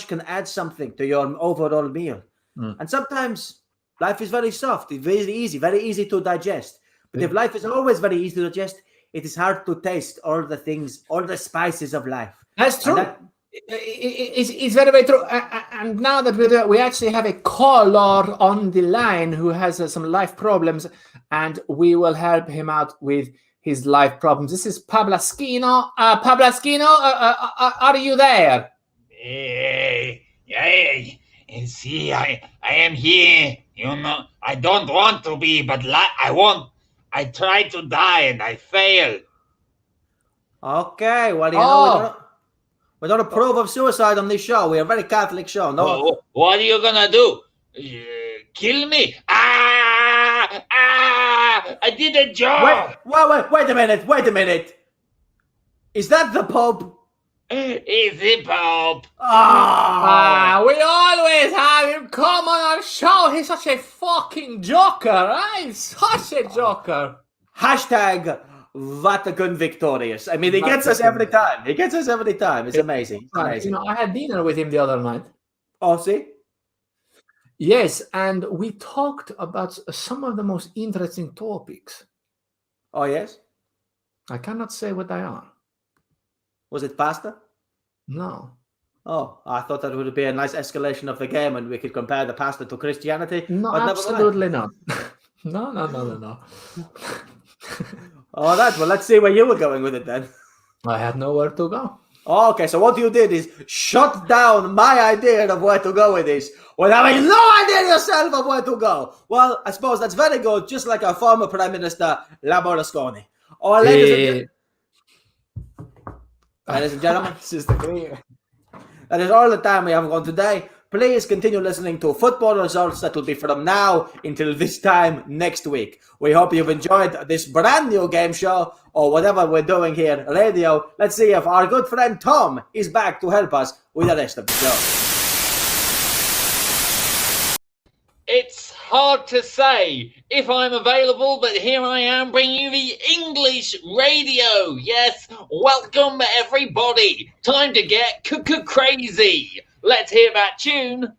A: can add something to your overall meal. And sometimes life is very soft. It's very easy to digest. But if life is always very easy to digest, it is hard to taste all the things, all the spices of life.
D: That's true. It's very, very true. And now that we actually have a caller on the line who has some life problems, and we will help him out with his life problems. This is Pablaskino. Pablaskino, are you there?
G: Hey, see, I am here. I don't want to be, but I tried to die and I failed.
A: Okay, well, we don't approve of suicide on this show. We are a very Catholic show. No,
G: What are you gonna do? Kill me? I did a job.
A: wait a minute. Is that the Pope?
G: It's the Pope.
D: We always have him come on our show. He's such a fucking joker, right? Such a joker.
A: Hashtag Vatican victorious. I mean, he gets us every time. It's amazing. It's amazing.
D: I had dinner with him the other night.
A: Oh, see?
D: Yes, and we talked about some of the most interesting topics.
A: Oh, yes?
D: I cannot say what they are.
A: Was it pasta?
D: No.
A: Oh, I thought that would be a nice escalation of the game and we could compare the pasta to Christianity.
D: No,
A: but
D: absolutely not. No.
A: All right, well, let's see where you were going with it then.
D: I had nowhere to go.
A: Oh, okay, so what you did is shut down my idea of where to go with this, without having no idea yourself of where to go. Well, I suppose that's very good, just like our former Prime Minister, Berlusconi. Oh, ladies and gentlemen,
D: This is the clear.
A: that is all the time we have on today. please continue listening to football results that will be from now until this time next week. We hope you've enjoyed this brand new game show or whatever we're doing here, radio. Let's see if our good friend Tom is back to help us with the rest of the show.
C: It's hard to say if I'm available, but here I am bringing you the English radio. Yes, welcome everybody. Time to get crazy. Let's hear that tune.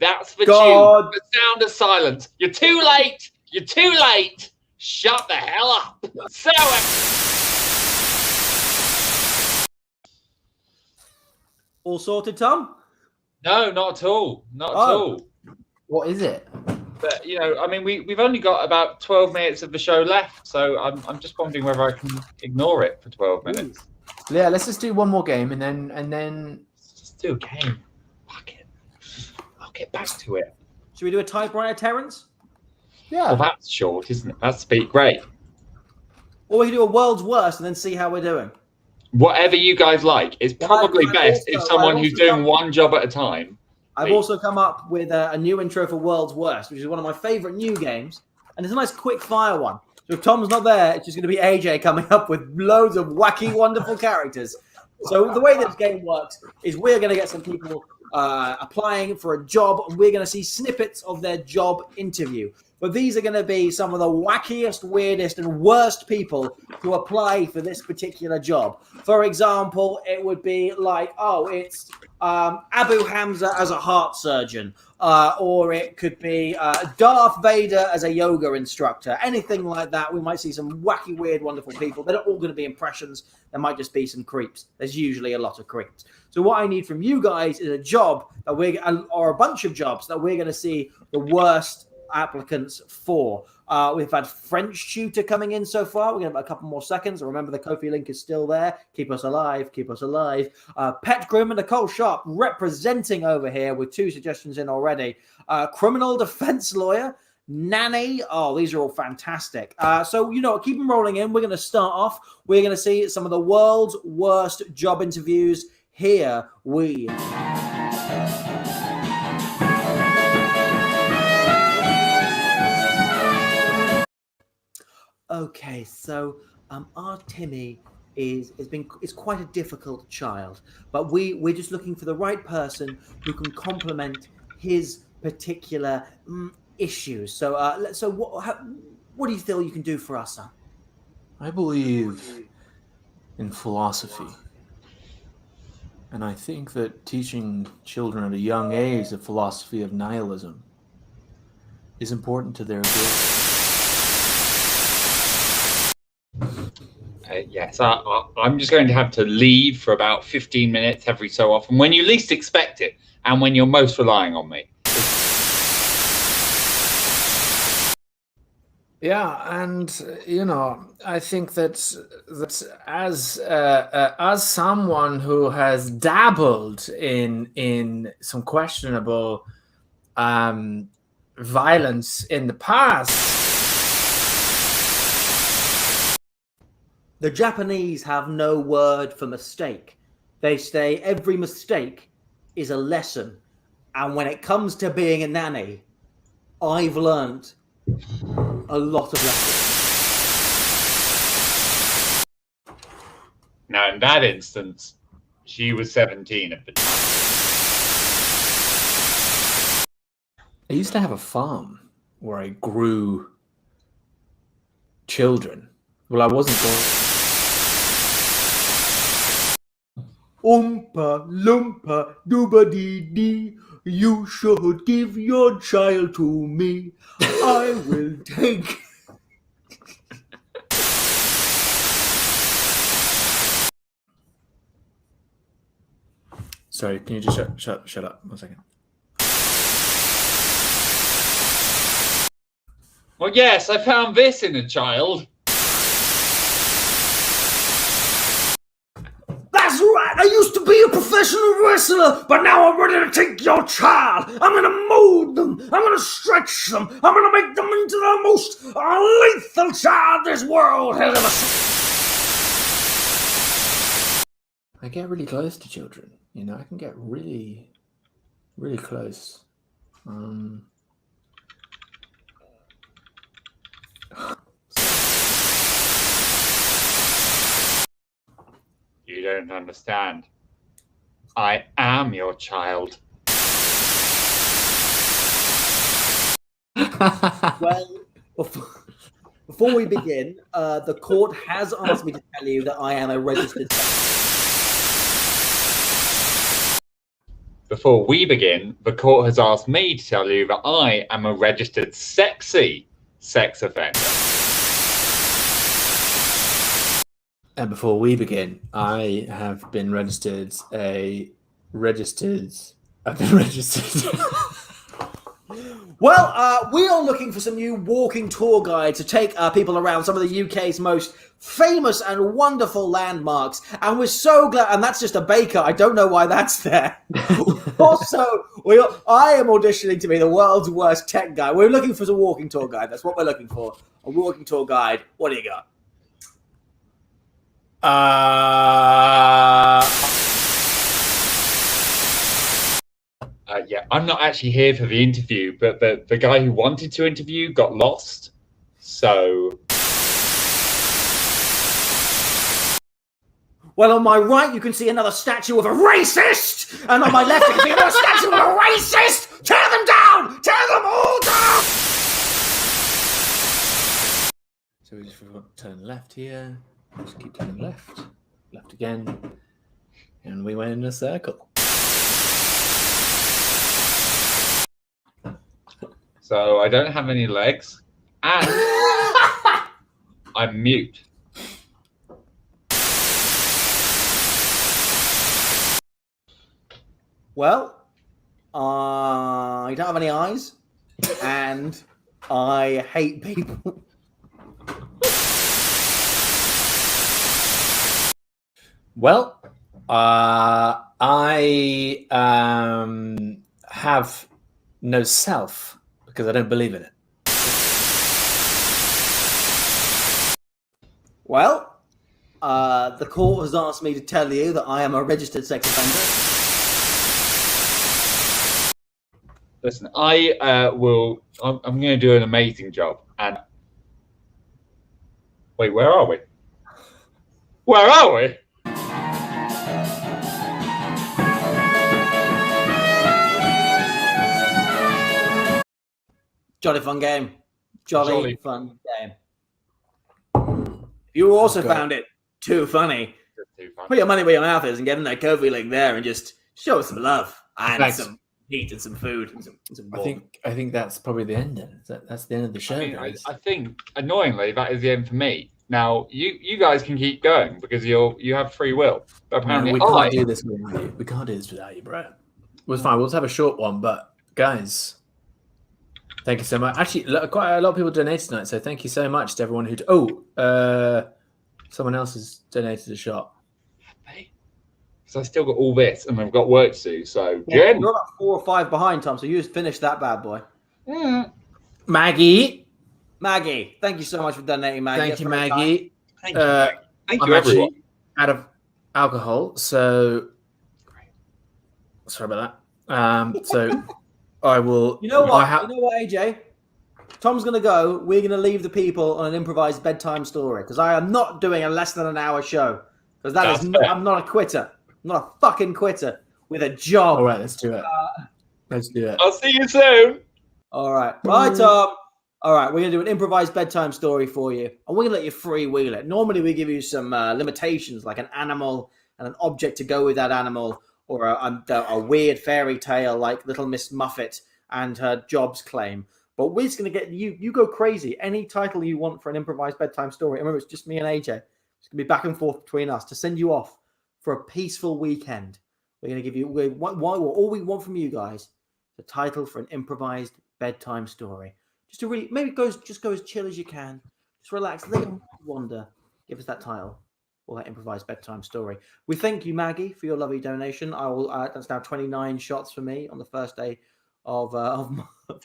C: That's the
A: God.
C: tune. The sound of silence. You're too late. You're too late. Shut the hell up. So.
A: All sorted, Tom?
C: No, not at all. Not at all.
E: What is it?
C: But I mean, we've only got about 12 minutes of the show left, so I'm just wondering whether I can ignore it for 12 minutes.
E: Yeah, let's just do one more game and then.
C: Let's just do a game. Fuck it. I'll get back to it.
A: Should we do a typewriter, Terence?
E: Yeah.
C: Well, that's short, isn't it? That's great.
A: Or we can do a world's worst and then see how we're doing.
C: Whatever you guys like. It's probably
A: I've
C: best
A: also-
C: if someone
A: I've
C: who's
A: also
C: doing
A: done-
C: one job at a time.
A: I've also come up with a new intro for World's Worst, which is one of my favourite new games. And it's a nice quick fire one. So if Tom's not there, it's just going to be AJ coming up with loads of wacky, wonderful characters. So the way this game works is we're going to get some people applying for a job, and we're going to see snippets of their job interview. But these are going to be some of the wackiest, weirdest, and worst people to apply for this particular job. For example, it would be like, it's Abu Hamza as a heart surgeon, or it could be Darth Vader as a yoga instructor, anything like that. We might see some wacky, weird, wonderful people. They're not all going to be impressions. There might just be some creeps. There's usually a lot of creeps. So what I need from you guys is a job that or a bunch of jobs that we're going to see the worst applicants for. We've had French tutor coming in so far. We're going to have a couple more seconds. Remember, the Ko-fi link is still there. Keep us alive. Keep us alive. Pet groom and Nicole Sharp representing over here with 2 suggestions in already. Criminal defense lawyer. Nanny. Oh, these are all fantastic. So, keep them rolling in. We're going to start off. We're going to see some of the world's worst job interviews. Here we Okay, so our Timmy is quite a difficult child, but we're just looking for the right person who can complement his particular issues. So what do you feel you can do for us, son?
E: I believe in philosophy. And I think that teaching children at a young age the philosophy of nihilism is important to their growth.
C: Yes, I'm just going to have to leave for about 15 minutes every so often when you least expect it and when you're most relying on me.
E: Yeah, and I think that as someone who has dabbled in some questionable violence in the past.
A: The Japanese have no word for mistake. They say every mistake is a lesson. And when it comes to being a nanny, I've learned a lot of lessons.
C: Now, in that instance, she was 17 at the time.
E: I used to have a farm where I grew children. Well, I wasn't going.
A: Oompa loompa dooba dee dee, you should give your child to me. I will take.
E: Sorry, can you just shut up 1 second?
C: Well, yes, I found this in a child.
A: That's right, I used to be a professional wrestler, but now I'm ready to take your child. I'm going to mold them. I'm going to stretch them. I'm going to make them into the most lethal child this world has ever seen.
E: I get really close to children. I can get really, Really close.
C: You don't understand. I am your child.
A: Well, before we begin, the court has asked me to tell you that I am a registered.
C: Before we begin, the court has asked me to tell you that I am a registered sexy sex offender.
E: And before we begin, I have been registered. I've been registered.
A: Well, we are looking for some new walking tour guide to take people around some of the UK's most famous and wonderful landmarks. And we're so glad. And that's just a baker. I don't know why that's there. Also, I am auditioning to be the world's worst tech guy. We're looking for a walking tour guide. That's what we're looking for. A walking tour guide. What do you got?
C: Yeah, I'm not actually here for the interview, but the guy who wanted to interview got lost. So.
A: Well, on my right, you can see another statue of a racist. And on my left, you can see another statue of a racist. Tear them down! Tear them all down!
E: So we just turn left here. Just keep turning left. Left again. And we went in a circle.
C: So I don't have any legs, and I'm mute.
A: Well, I don't have any eyes, and I hate people.
E: Well, I have no self because I don't believe in it.
A: Well, the court has asked me to tell you that I am a registered sex offender.
C: Listen, I'm going to do an amazing job. And wait, where are we? Where are we?
A: Jolly fun game. Jolly fun game. You also found it too funny. Put your money where your mouth is and get in that Ko-fi link there and just show us some love and some heat and some food and some
E: I think that's probably the end. That's the end of the show.
C: I think annoyingly that is the end for me. Now you guys can keep going because you have free will. But apparently
E: we can't do this without you. We can't do this without you, bro. Well, it's fine. We'll just have a short one, but guys, thank you so much. Actually, quite a lot of people donated tonight, so thank you so much to everyone who. Someone else has donated a shot.
C: So I still got all this, and we've got work to do. So
A: yeah, you're about 4 or 5 behind, Tom. So you just finished that bad boy.
E: Maggie,
A: thank you so much for donating, Maggie.
E: Thank you, Maggie.
C: Thank you. Thank you,
E: I'm
C: everyone.
E: Out of alcohol, so sorry about that. So I will.
A: You know what? You know what, AJ? Tom's going to go. We're going to leave the people on an improvised bedtime story because I am not doing a less than an hour show because I'm not a quitter. I'm not a fucking quitter with a job.
E: All right, let's do it. Let's do it.
C: I'll see you soon.
A: All right. Bye, Tom. All right, we're going to do an improvised bedtime story for you, and we're going to let you freewheel it. Normally, we give you some limitations, like an animal and an object to go with that animal, or a weird fairy tale like Little Miss Muffet and her jobs claim. But we're just going to get you go crazy. Any title you want for an improvised bedtime story. Remember, it's just me and AJ. It's going to be back and forth between us to send you off for a peaceful weekend. We're going to give you all we want from you guys. The title for an improvised bedtime story. Just to really maybe go as chill as you can. Just relax, let your wander. Give us that title or that improvised bedtime story. We thank you, Maggie, for your lovely donation. That's now 29 shots for me on the first day of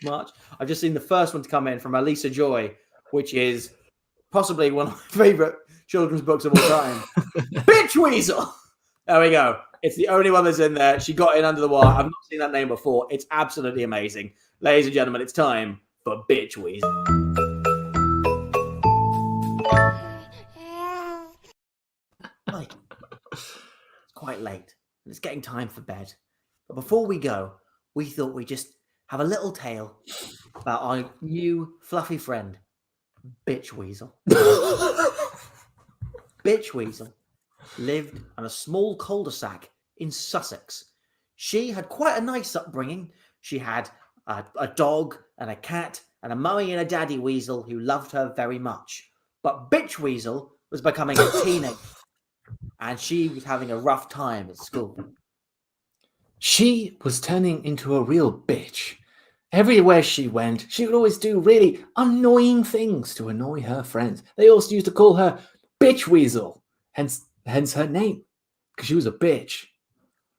A: March. I've just seen the first one to come in from Elisa Joy, which is possibly one of my favorite children's books of all time. Bitch Weasel. There we go. It's the only one that's in there. She got in under the wire. I've not seen that name before. It's absolutely amazing. Ladies and gentlemen, it's time for Bitch Weasel. Right. It's quite late, and it's getting time for bed. But before we go, we thought we'd just have a little tale about our new fluffy friend, Bitch Weasel. Bitch Weasel lived on a small cul-de-sac in Sussex. She had quite a nice upbringing. She had a dog and a cat and a mummy and a daddy weasel who loved her very much. But Bitch Weasel was becoming a teenager, and she was having a rough time at school.
D: She was turning into a real bitch. Everywhere she went, she would always do really annoying things to annoy her friends. They also used to call her Bitch Weasel, hence her name, because she was a bitch.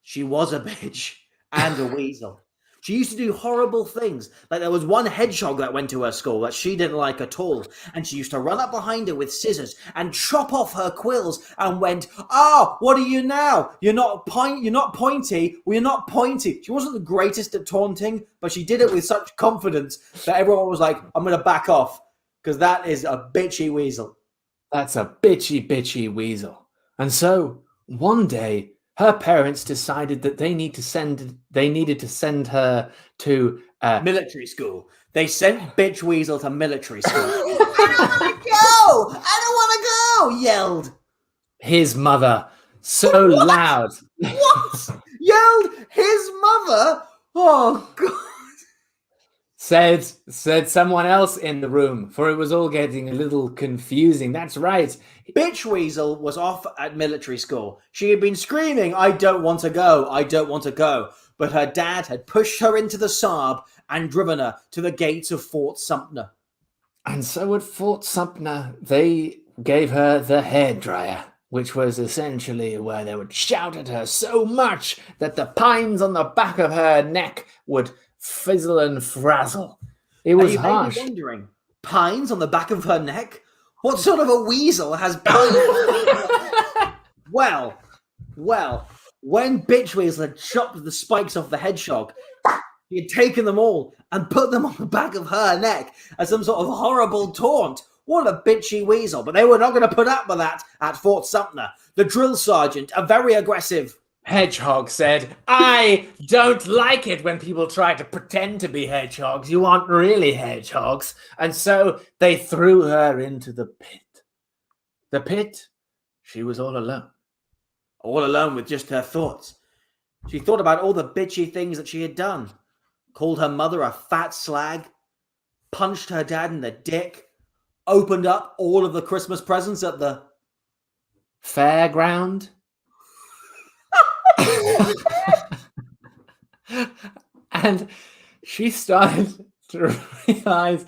A: She was a bitch and a weasel. She used to do horrible things. Like there was one hedgehog that went to her school that she didn't like at all. And she used to run up behind her with scissors and chop off her quills and went, "Ah, what are you now? You're not pointy. Well, you're not pointy." She wasn't the greatest at taunting, but she did it with such confidence that everyone was like, "I'm going to back off," because that is a bitchy weasel.
D: That's a bitchy weasel. And so one day, her parents decided that they needed to send her to
A: military school. They sent Bitch Weasel to military school. I don't want to go, yelled
D: his mother so loud.
A: What? Yelled his mother? Oh, God.
D: Said someone else in the room, for it was all getting a little confusing. That's right.
A: Bitch Weasel was off at military school. She had been screaming, "I don't want to go, I don't want to go." But her dad had pushed her into the Saab and driven her to the gates of Fort Sumter.
D: And so at Fort Sumter, they gave her the hairdryer, which was essentially where they would shout at her so much that the pines on the back of her neck would fizzle and frazzle. It was harsh.
A: May be wondering, pines on the back of her neck? What sort of a weasel has pines? Well, when Bitch Weasel had chopped the spikes off the hedgehog, he had taken them all and put them on the back of her neck as some sort of horrible taunt. What a bitchy weasel. But they were not going to put up with that at Fort Sumter. The drill sergeant, a very aggressive
D: hedgehog, said, "I don't like it when people try to pretend to be hedgehogs. You aren't really hedgehogs." And so they threw her into the pit. The pit, she was all alone.
A: All alone with just her thoughts. She thought about all the bitchy things that she had done. Called her mother a fat slag. Punched her dad in the dick. Opened up all of the Christmas presents at the
D: fairground. And she started to realize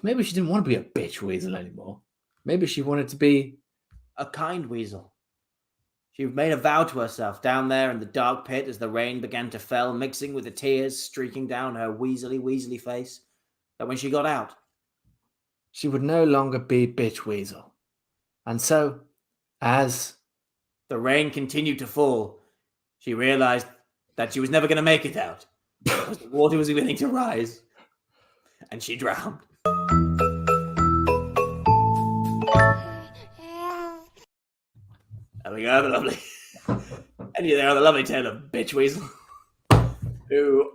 D: maybe she didn't want to be a bitch weasel anymore. Maybe she wanted to be
A: a kind weasel. She made a vow to herself down there in the dark pit as the rain began to fall, mixing with the tears streaking down her weaselly face, that when she got out,
D: she would no longer be Bitch Weasel. And so, as
A: the rain continued to fall, she realized that she was never going to make it out because the water was beginning to rise, and she drowned. There we go, the lovely. And there are the lovely tale of Bitch Weasel, who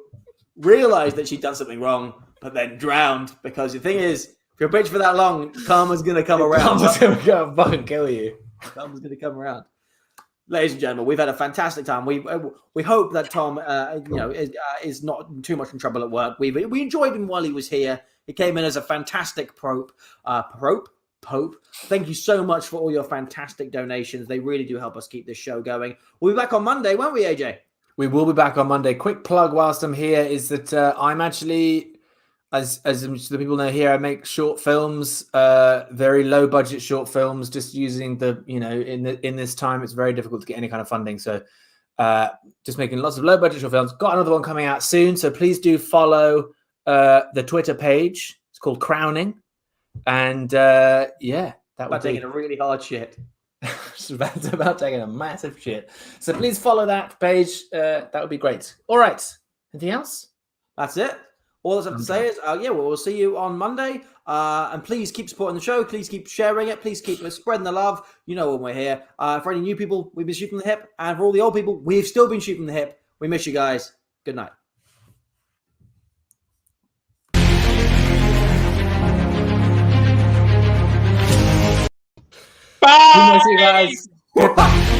A: realized that she'd done something wrong, but then drowned, because the thing is, if you're a bitch for that long, karma's going to come around.
D: Karma's going to go fucking kill you.
A: Karma's going to come around. Ladies and gentlemen, we've had a fantastic time. We hope that Tom, is not too much in trouble at work. We enjoyed him while he was here. He came in as a fantastic Pope. Thank you so much for all your fantastic donations. They really do help us keep this show going. We'll be back on Monday, won't we, AJ?
D: We will be back on Monday. Quick plug whilst I'm here is that I'm actually, as the people know here, I make short films, very low budget short films, just using in this time, it's very difficult to get any kind of funding. So just making lots of low budget short films. Got another one coming out soon. So please do follow the Twitter page. It's called Crowning. And that would
A: taking a really hard shit.
D: It's about taking a massive shit. So please follow that page. That would be great. All right. Anything else?
A: That's it. All that's have to say is, we'll see you on Monday. And please keep supporting the show. Please keep sharing it. Please keep spreading the love. You know when we're here. For any new people, we've been shooting from the hip. And for all the old people, we've still been shooting from the hip. We miss you guys. Good night.
C: Bye.
D: We miss you guys. Goodbye.